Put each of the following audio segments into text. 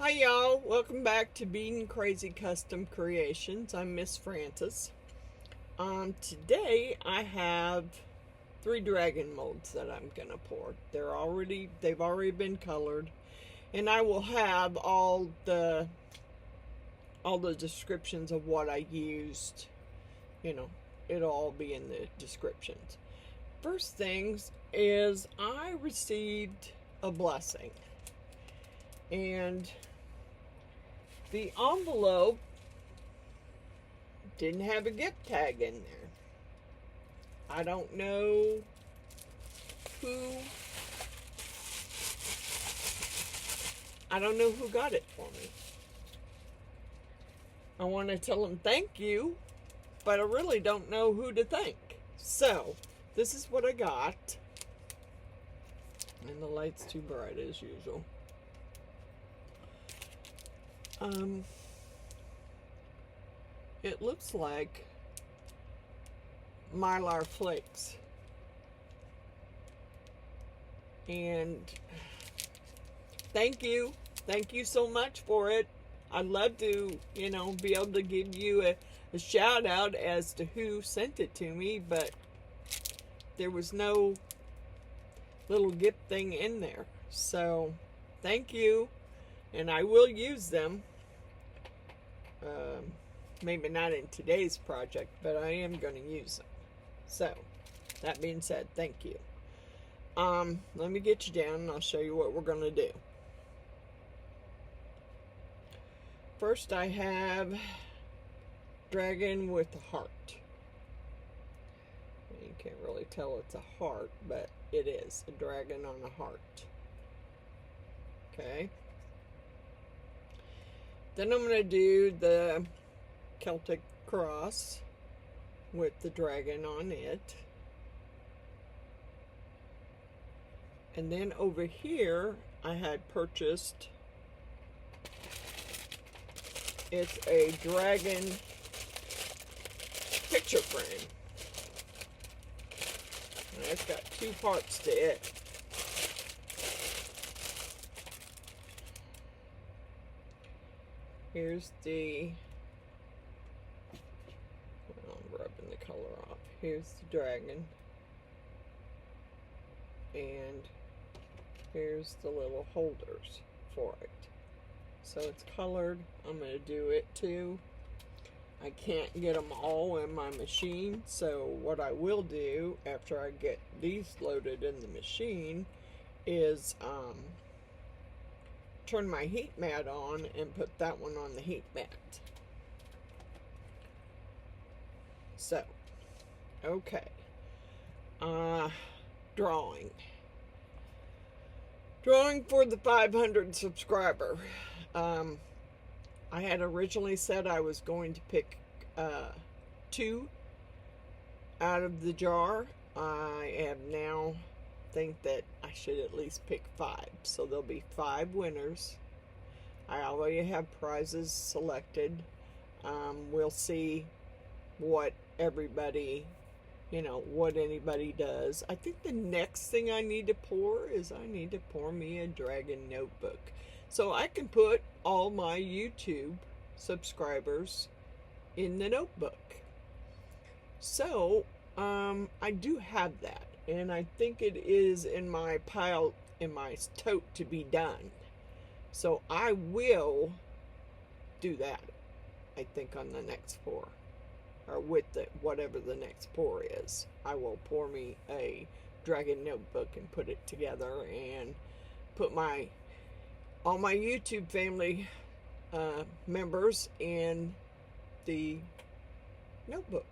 Hi y'all, welcome back to Being Crazy Custom Creations. I'm Miss Francis. Today I have 3 dragon molds that I'm gonna pour. They've already been colored, and I will have all the descriptions of what I used. It'll all be in the descriptions. First things is I received a blessing, and the envelope didn't have a gift tag in there. I don't know who got it for me. I want to tell them thank you, but I really don't know who to thank. So, this is what I got. And the light's too bright as usual. It looks like Mylar flakes. And thank you so much for it. I'd love to, be able to give you a shout out as to who sent it to me, but there was no little gift thing in there. So thank you, and I will use them. Maybe not in today's project, but I am going to use them. So that being said, thank you. Let me get you down and I'll show you what we're going to do. First, I have dragon with a heart. You can't really tell it's a heart, but it is a dragon on a heart. Okay. Then I'm going to do the Celtic cross with the dragon on it. And then over here, I had purchased, it's a dragon picture frame. And it's got 2 parts to it. Here's the, I'm rubbing the color off. Here's the dragon. And here's the little holders for it. So it's colored. I'm going to do it too. I can't get them all in my machine, so what I will do after I get these loaded in the machine is turn my heat mat on and put that one on the heat mat. So, okay. Drawing for the 500 subscriber. I had originally said I was going to pick 2 out of the jar. I have now think that I should at least pick 5. So there'll be 5 winners. I already have prizes selected. We'll see what everybody, what anybody does. I think the next thing I need to pour is I need to pour me a dragon notebook, so I can put all my YouTube subscribers in the notebook. So I do have that, and I think it is in my pile, in my tote to be done. So I will do that, I think, on the next pour, or with whatever the next pour is. I will pour me a dragon notebook and put it together and put all my YouTube family members in the notebook.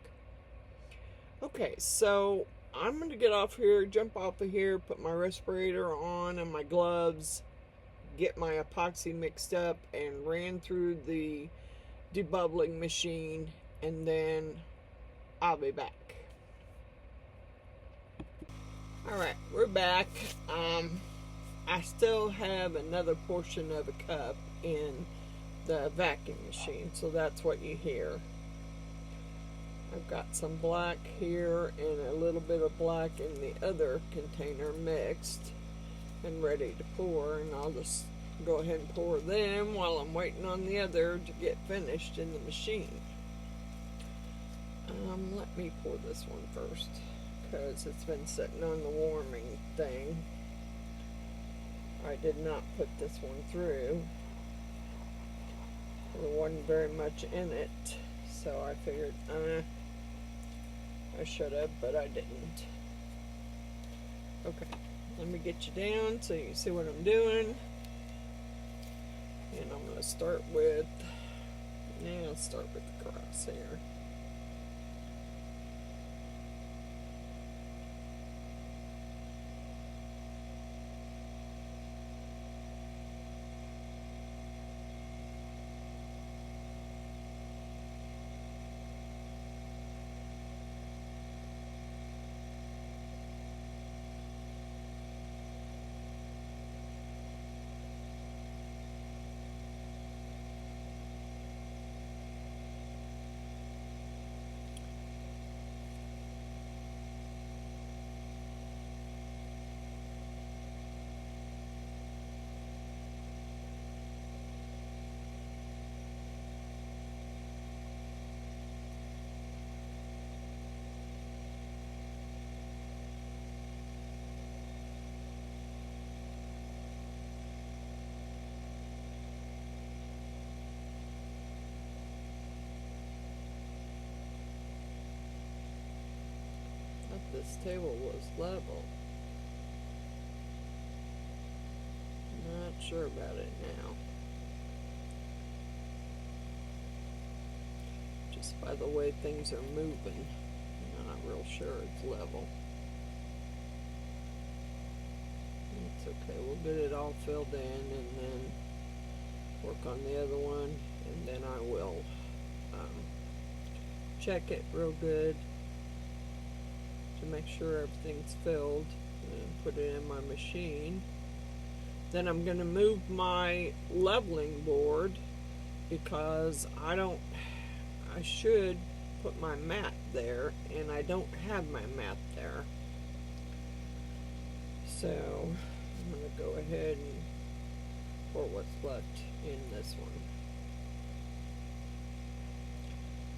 Okay, so I'm going to get off here, jump off of here, put my respirator on and my gloves, get my epoxy mixed up and ran through the debubbling machine, and then I'll be back. Alright, we're back. I still have another portion of a cup in the vacuum machine, so that's what you hear. I've got some black here and a little bit of black in the other container mixed and ready to pour, and I'll just go ahead and pour them while I'm waiting on the other to get finished in the machine. Let me pour this one first, because it's been sitting on the warming thing. I did not put this one through. There wasn't very much in it, so I figured I should have, but I didn't. Okay, let me get you down so you can see what I'm doing. And I'm going to start with, let's start with the cross here. This table was level. Not sure about it now. Just by the way things are moving, I'm not real sure it's level. It's okay, we'll get it all filled in and then work on the other one, and then I will check it real good to make sure everything's filled and put it in my machine. Then I'm going to move my leveling board because I should put my mat there, and I don't have my mat there. So I'm going to go ahead and pour what's left in this one,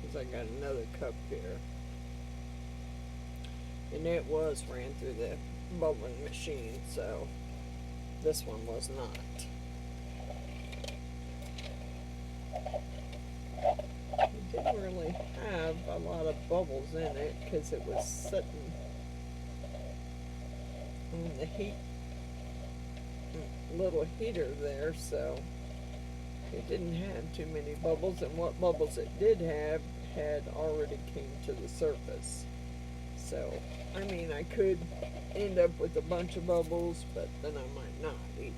because I got another cup here. And it was ran through the bubbling machine, so this one was not. It didn't really have a lot of bubbles in it because it was sitting on the little heater there, so it didn't have too many bubbles, and what bubbles it did have had already came to the surface. So, I mean, I could end up with a bunch of bubbles, but then I might not either.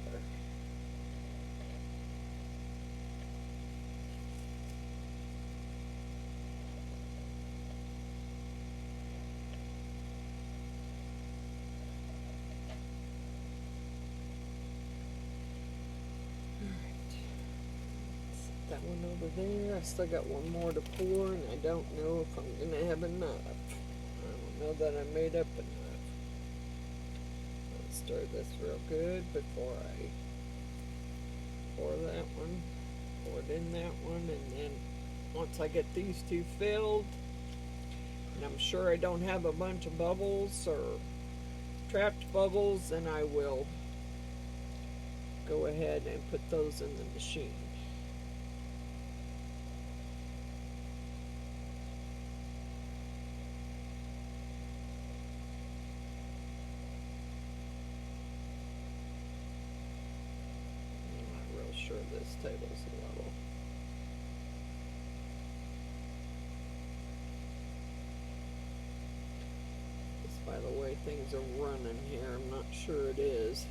Alright. Set that one over there. I still got one more to pour, and I don't know if I'm going to have enough. Know that I made up enough. Let's stir this real good before I pour that one. Pour it in that one, and then once I get these two filled, and I'm sure I don't have a bunch of bubbles or trapped bubbles, then I will go ahead and put those in the machine. Sure this table's level. Just by the way things are running here, I'm not sure it is.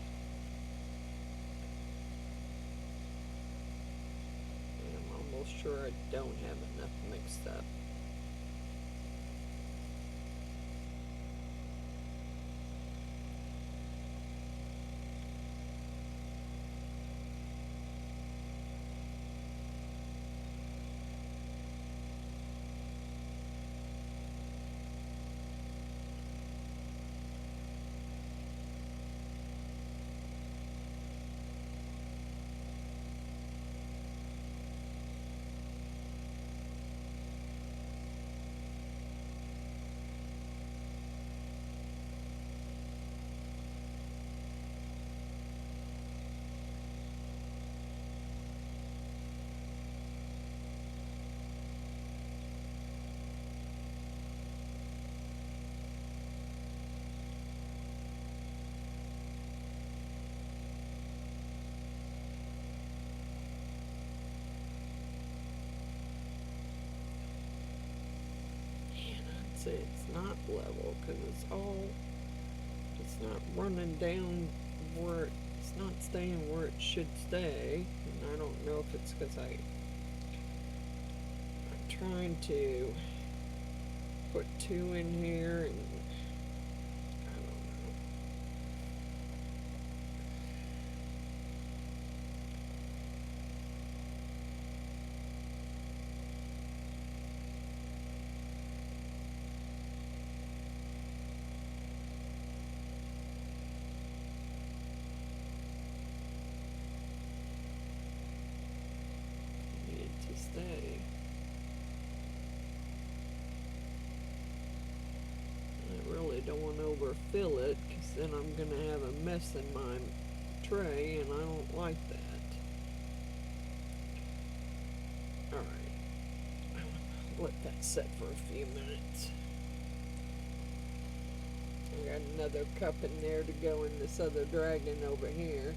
And I'm almost sure I don't have enough mixed up. because it's not running down where it's not staying where it should stay. And I don't know if it's because I'm trying to put 2 in here, and I don't know. Need to stay. I really don't want to overfill it, because then I'm going to have a mess in my tray, and I don't like that. Alright, let that set for a few minutes. I got another cup in there to go in this other dragon over here.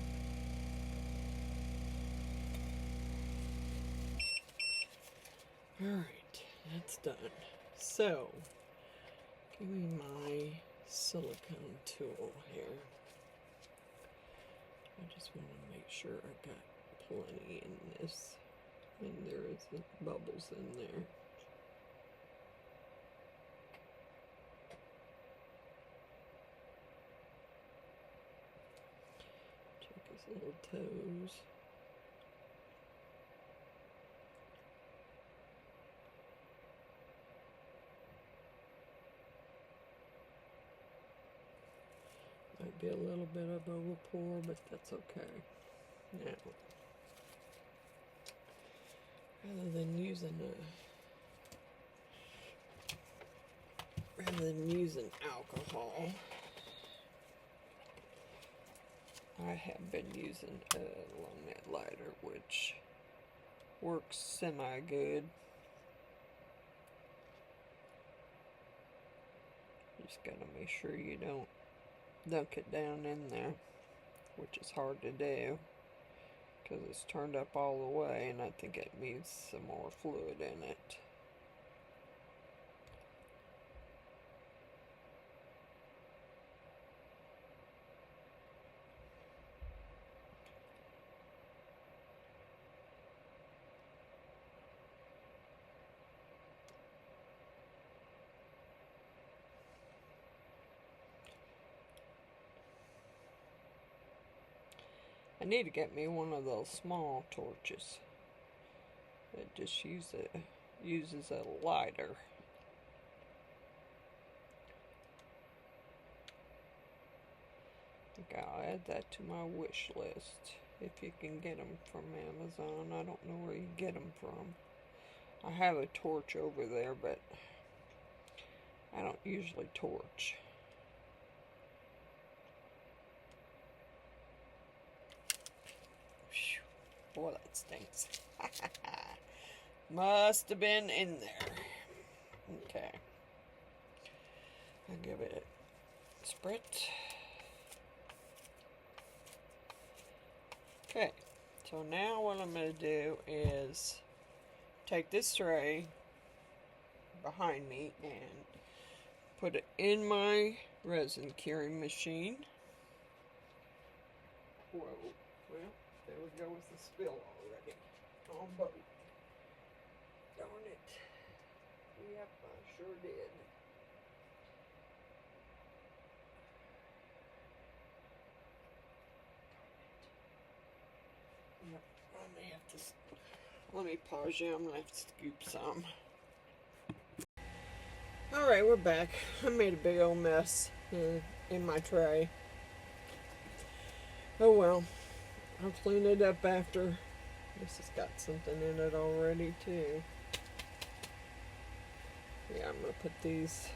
Alright, that's done. So, give me my silicone tool here. I just want to make sure I got plenty in this, and there isn't bubbles in there. Check his little toes. Might be a little bit of overpour, but that's okay. Now, rather than using alcohol, I have been using a long neck lighter, which works semi-good. Just gotta make sure you don't dunk it down in there, which is hard to do because it's turned up all the way, and I think it needs some more fluid in it. I need to get me one of those small torches that just uses a lighter. I think I'll add that to my wish list. If you can get them from Amazon. I don't know where you get them from. I have a torch over there, but I don't usually torch. Boy, that stinks. Must have been in there. Okay. I'll give it a spritz. Okay. So now what I'm going to do is take this tray behind me and put it in my resin curing machine. Whoa. Well, there we go with the spill already on both. Darn it. Yep, I sure did. Yep, I may have to, let me pause you, I'm going to have to scoop some. Alright, we're back. I made a big old mess in my tray. Oh well. I'll clean it up after. This has got something in it already too. Yeah, I'm going to put this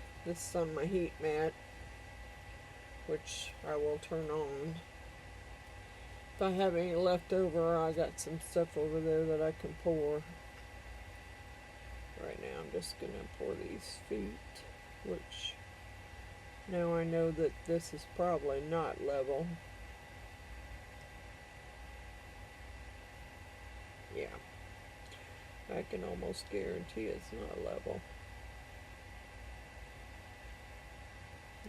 on my heat mat, which I will turn on. If I have any left over, I got some stuff over there that I can pour. Right now I'm just going to pour these feet, which now I know that this is probably not level. Yeah, I can almost guarantee it's not level.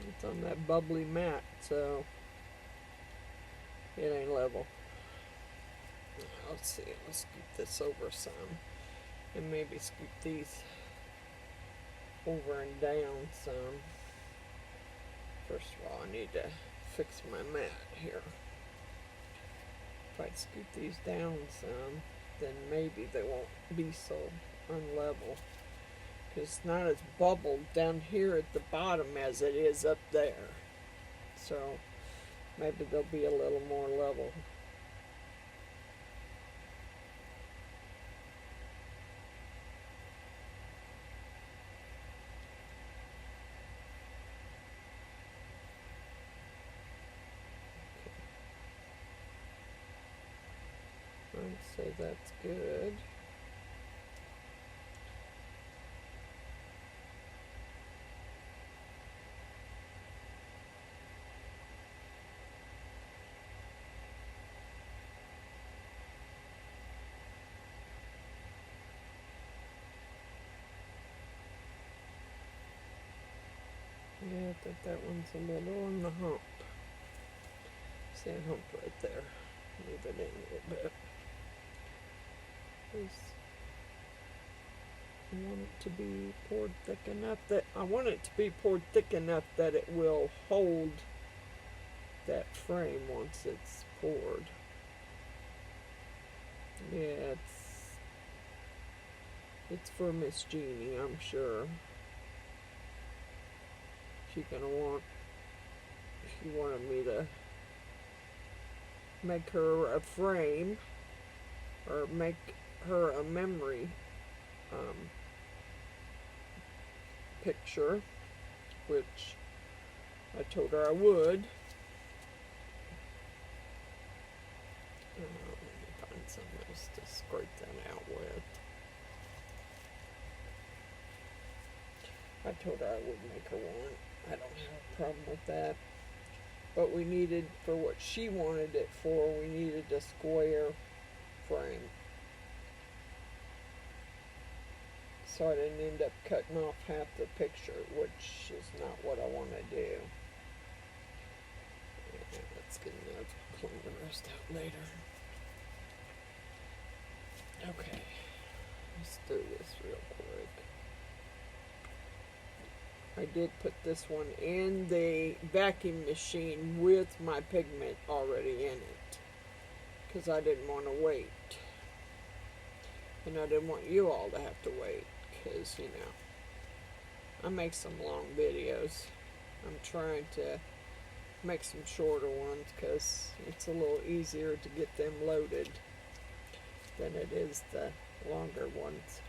It's on that bubbly mat, so it ain't level. Let's see, let's scoop this over some, and maybe scoop these over and down some. First of all, I need to fix my mat here. If I scoop these down some, then maybe they won't be so unlevel. Because it's not as bubbled down here at the bottom as it is up there. So maybe they'll be a little more level. I'd say that's good. Yeah, I think that one's a little on the hump. See a hump right there. Move it in a little bit. I want it to be poured thick enough that it will hold that frame once it's poured. Yeah, it's for Miss Jeannie, I'm sure. She wanted me to make her a frame, or make her a memory picture, which I told her I would. Let me find something else to scrape that out with. I told her I would make her one. I don't have a problem with that. But we needed, for what she wanted it for, we needed a square frame. So I didn't end up cutting off half the picture, which is not what I want to do. Yeah, that's good enough. Clean the rest out later. Okay, let's do this real quick. I did put this one in the vacuum machine with my pigment already in it, because I didn't want to wait. And I didn't want you all to have to wait, because, you know, I make some long videos. I'm trying to make some shorter ones, because it's a little easier to get them loaded than it is the longer ones.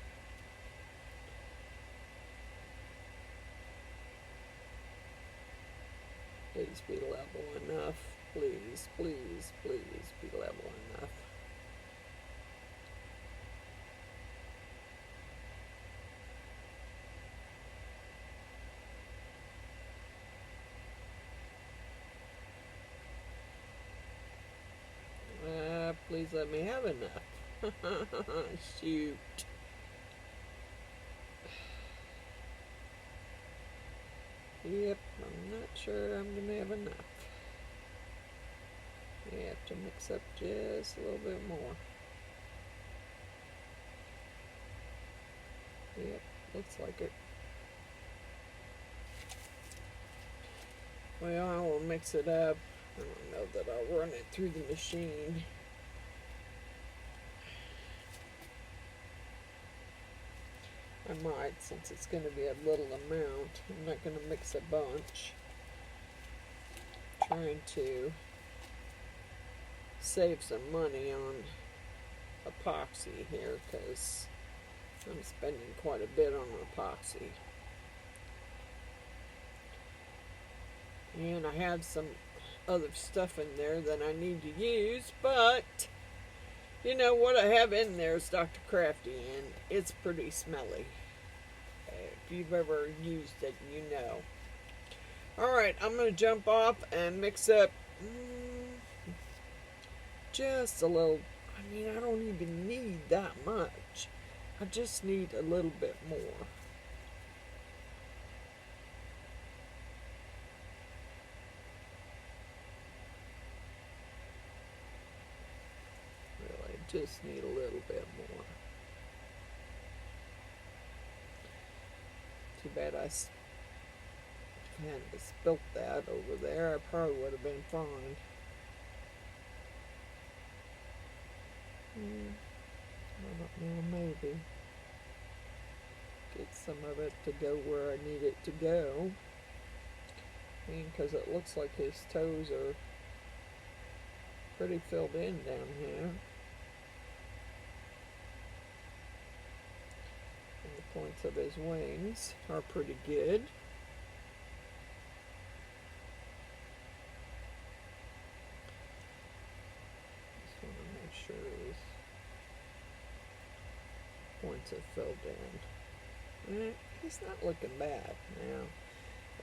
Please be level enough. Please, please, please be level enough. Please let me have enough. Shoot. Yep, I'm not sure I'm going to have enough. You have to mix up just a little bit more. Yep, looks like it. Well, I will mix it up. I don't know that I'll run it through the machine. I might, since it's going to be a little amount. I'm not going to mix a bunch. I'm trying to save some money on epoxy here, because I'm spending quite a bit on epoxy. And I have some other stuff in there that I need to use, but you know what I have in there is Dr. Crafty, and it's pretty smelly. If you've ever used it, you know. Alright, I'm going to jump off and mix up just a little. I mean, I don't even need that much. I just need a little bit more. just need a little bit more. Too bad I hadn't spilt that over there. I probably would have been fine. I don't know, maybe. Get some of it to go where I need it to go. I mean, because it looks like his toes are pretty filled in down here. And the points of his wings are pretty good. Just want to make sure his points are filled in. He's not looking bad now.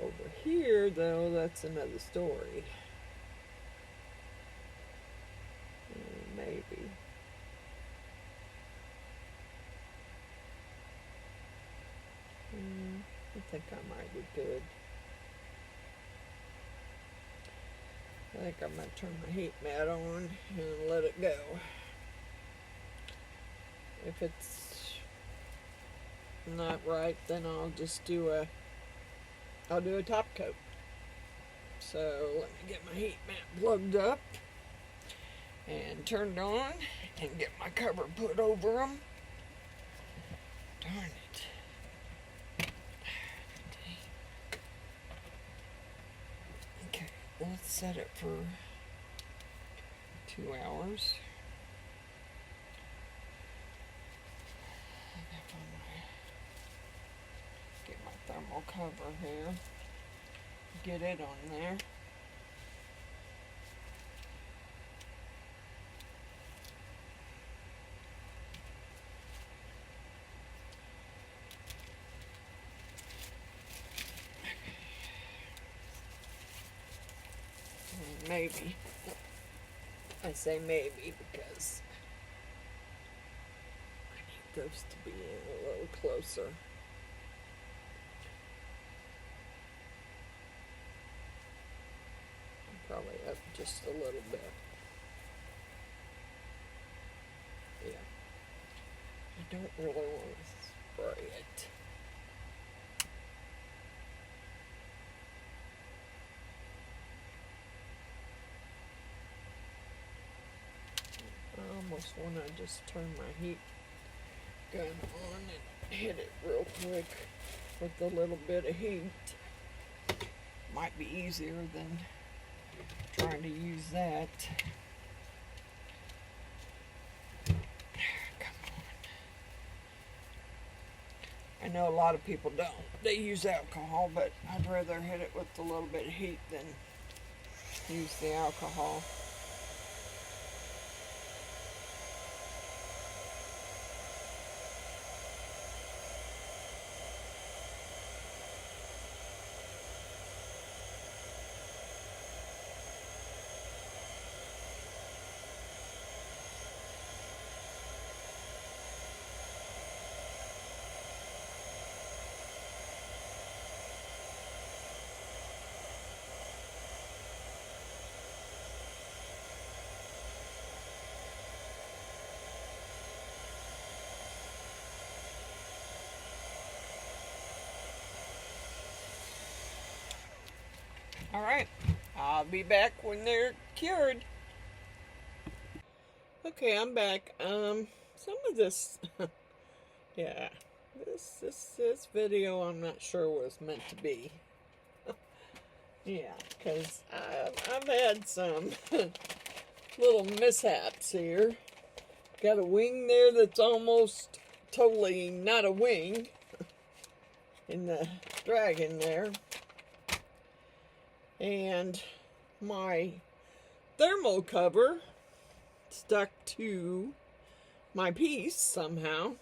Over here, though, that's another story. Maybe. I think I might be good. I think I'm going to turn my heat mat on and let it go. If it's not right, then I'll just do a top coat. So let me get my heat mat plugged up and turned on and get my cover put over them. Darn it. Okay, let's set it for 2 hours. Get my thermal cover here. Get it on there. Maybe. I say maybe because I need those to be in a little closer. Probably up just a little bit. Yeah. I don't really want to spray it. I almost want to just turn my heat gun on and hit it real quick with a little bit of heat. Might be easier than trying to use that. Come on. I know a lot of people don't. They use alcohol, but I'd rather hit it with a little bit of heat than use the alcohol. Alright, I'll be back when they're cured. Okay, I'm back. Some of this, yeah, this video I'm not sure was meant to be. Yeah, because I've had some little mishaps here. Got a wing there that's almost totally not a wing in the dragon there. And my thermal cover stuck to my piece somehow.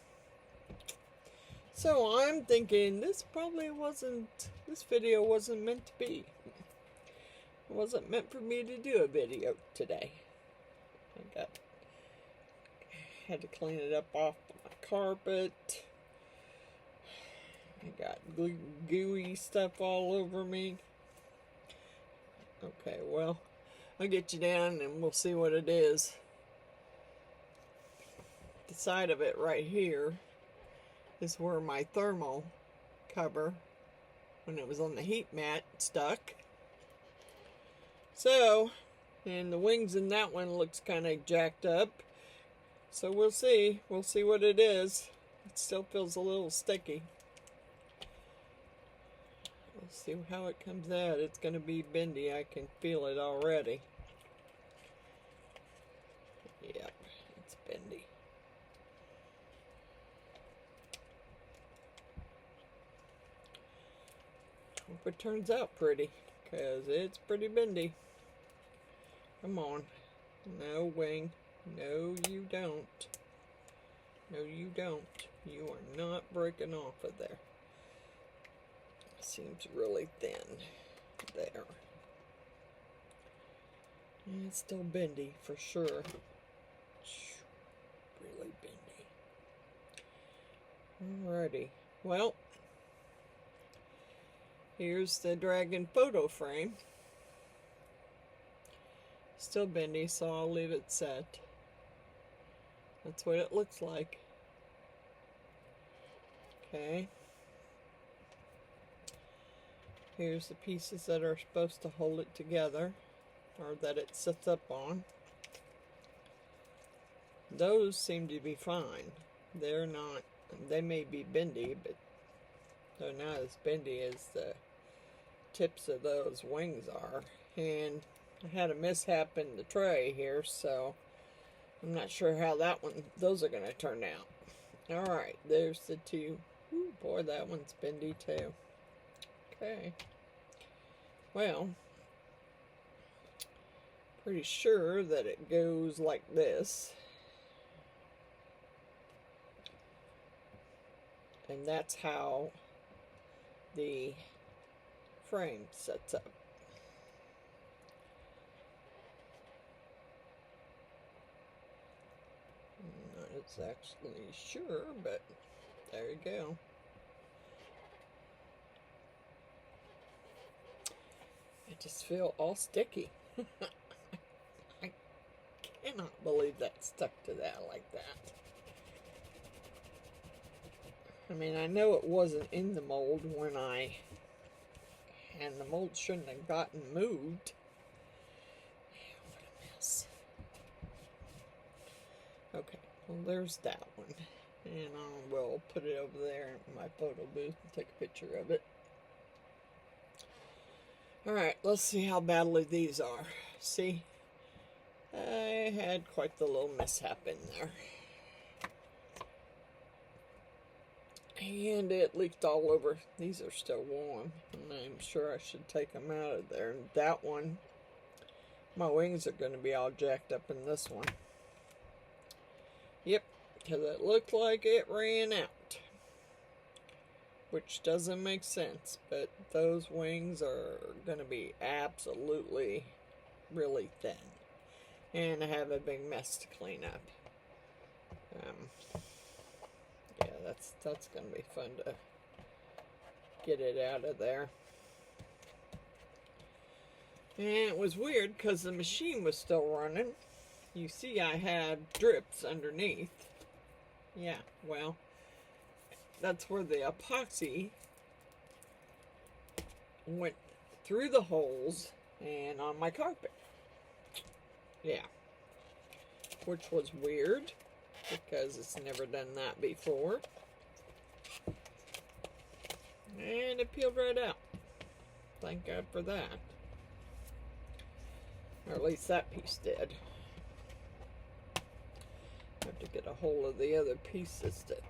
So I'm thinking this video wasn't meant to be. It wasn't meant for me to do a video today. Had to clean it up off my carpet. I got gooey stuff all over me. Okay, well, I'll get you down and we'll see what it is. the side of it right here is where my thermal cover, when it was on the heat mat, stuck. So, and the wings in that one looks kind of jacked up. So we'll see. We'll see what it is. It still feels a little sticky. We'll see how it comes out. It's going to be bendy. I can feel it already. Yep, it's bendy. Hope it turns out pretty, because it's pretty bendy. Come on. No, wing. No, you don't. No, you don't. You are not breaking off of there. Seems really thin there. And it's still bendy for sure. Really bendy. Alrighty. Well, here's the dragon photo frame. Still bendy, so I'll leave it set. That's what it looks like. Okay. Here's the pieces that are supposed to hold it together, or that it sits up on. Those seem to be fine. They're not, they may be bendy, but they're not as bendy as the tips of those wings are. And I had a mishap in the tray here, so I'm not sure how those are going to turn out. Alright, there's the two. Ooh, boy, that one's bendy too. Okay. Well, pretty sure that it goes like this. And that's how the frame sets up. I'm not exactly sure, but there you go. I just feel all sticky. I cannot believe that stuck to that like that. I mean, I know it wasn't in the mold when and the mold shouldn't have gotten moved. Yeah, what a mess. Okay, well there's that one. And I will put it over there in my photo booth and take a picture of it. Alright, let's see how badly these are. See? I had quite the little mishap in there. And it leaked all over. These are still warm. And I'm sure I should take them out of there. And that one, my wings are going to be all jacked up in this one. Yep, because it looked like it ran out. Which doesn't make sense, but those wings are going to be absolutely really thin. And I have a big mess to clean up. Yeah, that's going to be fun to get it out of there. And it was weird because the machine was still running. You see I had drips underneath. Yeah, well, that's where the epoxy went through the holes and on my carpet. Yeah. Which was weird because it's never done that before. And it peeled right out. Thank God for that. Or at least that piece did. I have to get a hold of the other pieces that...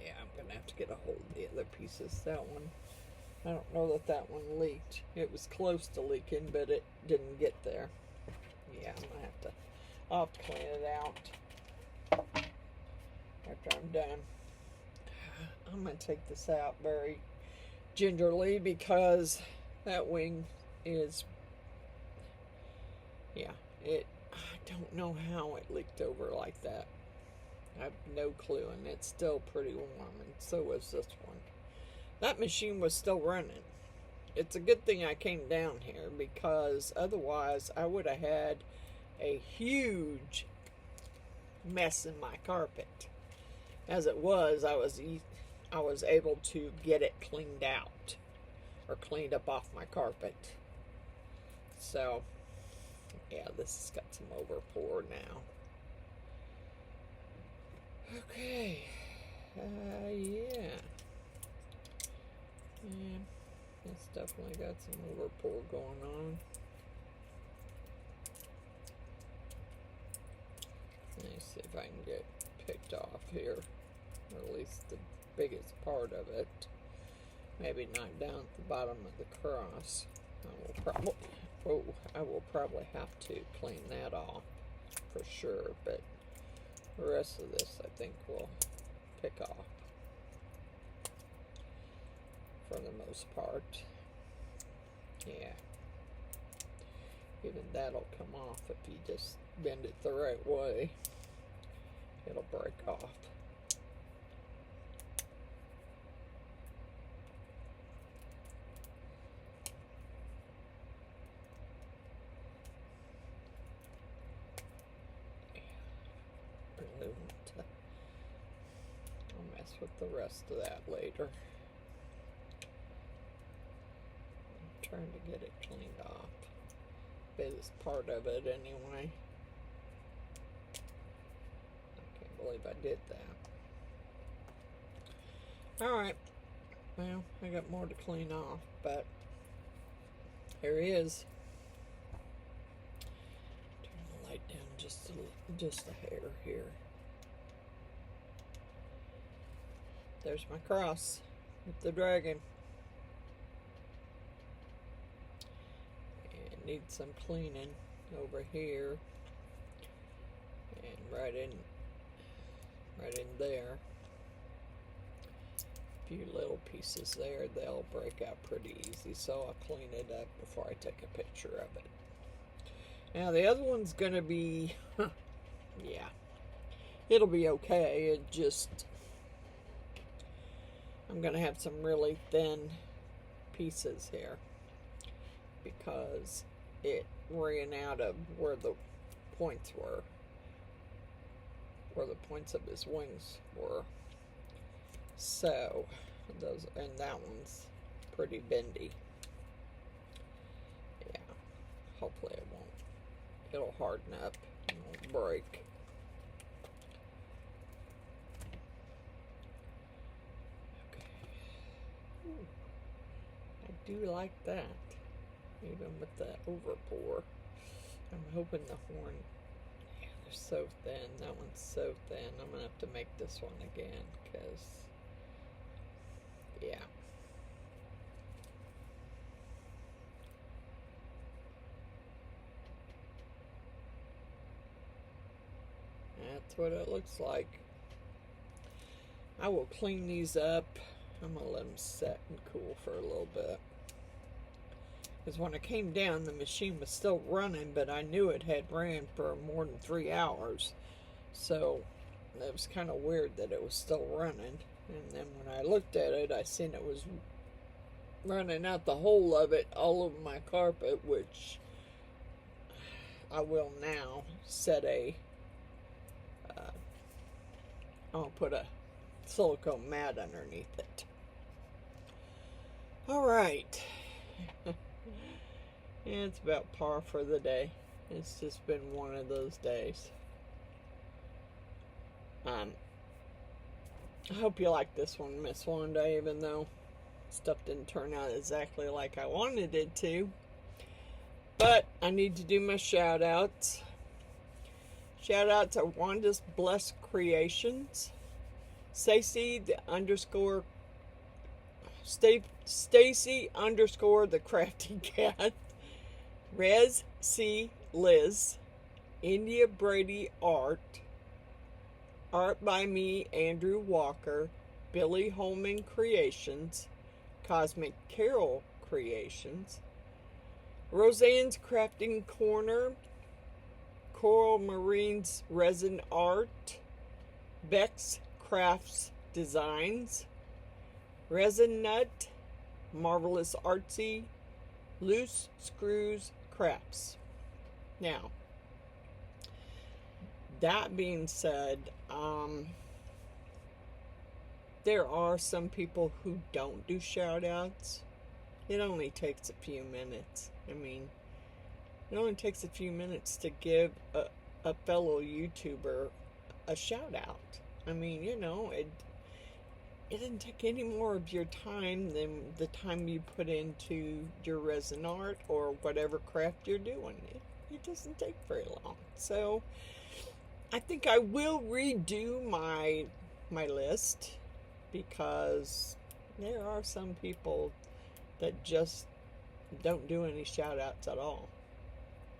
Yeah, I'm going to have to get a hold of the other pieces. That one, I don't know that that one leaked. It was close to leaking, but it didn't get there. Yeah, I'll have to clean it out after I'm done. I'm going to take this out very gingerly because that wing is, yeah, I don't know how it leaked over like that. I have no clue, and it's still pretty warm, and so is this one. That machine was still running. It's a good thing I came down here, because otherwise I would have had a huge messing my carpet. As it was, I was able to get it cleaned out, or cleaned up off my carpet. So, yeah, this has got some overpour now. Okay. Yeah. It's definitely got some overpour going on. Let me see if I can get picked off here, or at least the biggest part of it. Maybe not down at the bottom of the cross. I will probably have to clean that off for sure, but the rest of this I think we'll pick off for the most part. Yeah. Even that'll come off if you just bend it the right way. It'll break off. I'll mess with the rest of that later. I'm trying to get it cleaned off. Biggest part of it anyway. I can't believe I did that. Alright. Well, I got more to clean off, but here he is. Turn the light down just a hair here. There's my cross with the dragon. And needs some cleaning over here. And right in there. A few little pieces there, they'll break out pretty easy, so I'll clean it up before I take a picture of it. Now the other one's gonna be, yeah, it'll be okay. It just, I'm gonna have some really thin pieces here because it ran out of where the points were, where the points of his wings were. So those, and that one's pretty bendy. Yeah, hopefully it won't. It'll harden up and won't break. Okay. Ooh, I do like that, even with the overpour. I'm hoping the horn, yeah, they're so thin. That one's so thin. I'm gonna have to make this one again, because, yeah. That's what it looks like. I will clean these up. I'm going to let them set and cool for a little bit. Because when I came down, the machine was still running, but I knew it had ran for more than 3 hours. So it was kind of weird that it was still running. And then when I looked at it, I seen it was running out the whole of it all over my carpet, which I will now set a I'll put a silicone mat underneath it. Alright. It's about par for the day. It's just been one of those days. I hope you like this one, Miss Wanda, even though stuff didn't turn out exactly like I wanted it to. But I need to do my shout outs. Shout out to Wanda's Blessed Creations, Stacy _ the Crafty Cat, Rez C. Liz, India Brady Art by me, Andrew Walker, Billy Holman Creations, Cosmic Carol Creations, Roseanne's Crafting Corner, Coral Marine's Resin Art, Beck's Crafts Designs, Resin Nut, Marvelous Artsy, Loose Screws Crafts. Now, that being said, there are some people who don't do shout outs. It only takes a few minutes. I mean, it only takes a few minutes to give a fellow YouTuber a shout out. I mean, you know, it doesn't take any more of your time than the time you put into your resin art or whatever craft you're doing. It doesn't take very long. So I think I will redo my list, because there are some people that just don't do any shout outs at all.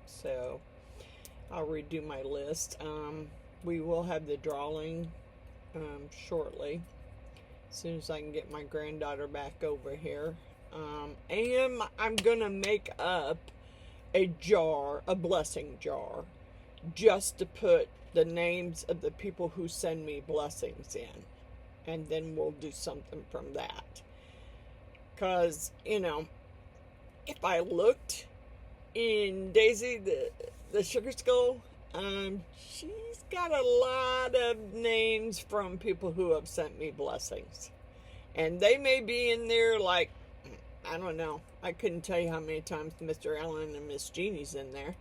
So I'll redo my list. We will have the drawing shortly, as soon as I can get my granddaughter back over here. And I'm gonna make up a jar, a blessing jar, just to put the names of the people who send me blessings in. And then we'll do something from that. Because, you know, if I looked in Daisy, the Sugar Skull, she's got a lot of names from people who have sent me blessings. And they may be in there like, I don't know. I couldn't tell you how many times Mr. Allen and Miss Jeannie's in there.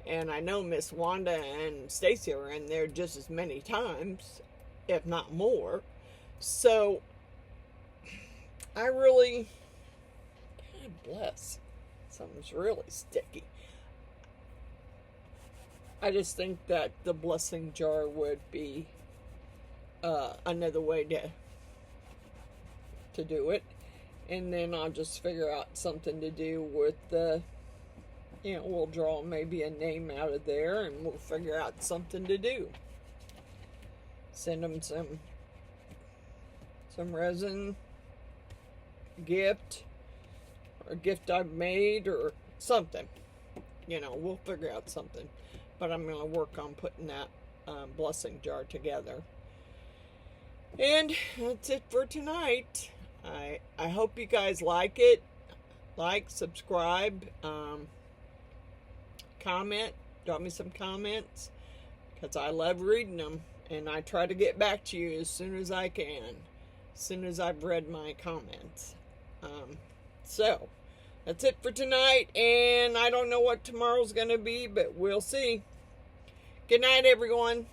And I know Miss Wanda and Stacy are in there just as many times, if not more. So, I really, God bless, something's really sticky. I just think that the blessing jar would be another way to do it. And then I'll just figure out something to do with the, you know, we'll draw maybe a name out of there and we'll figure out something to do. Send them some resin gift, or a gift I've made, or something. You know, we'll figure out something. But I'm going to work on putting that blessing jar together. And that's it for tonight. I hope you guys like it. Like, subscribe, comment, drop me some comments, because I love reading them. And I try to get back to you as soon as I can, as soon as I've read my comments. So, that's it for tonight, and I don't know what tomorrow's going to be, but we'll see. Good night, everyone.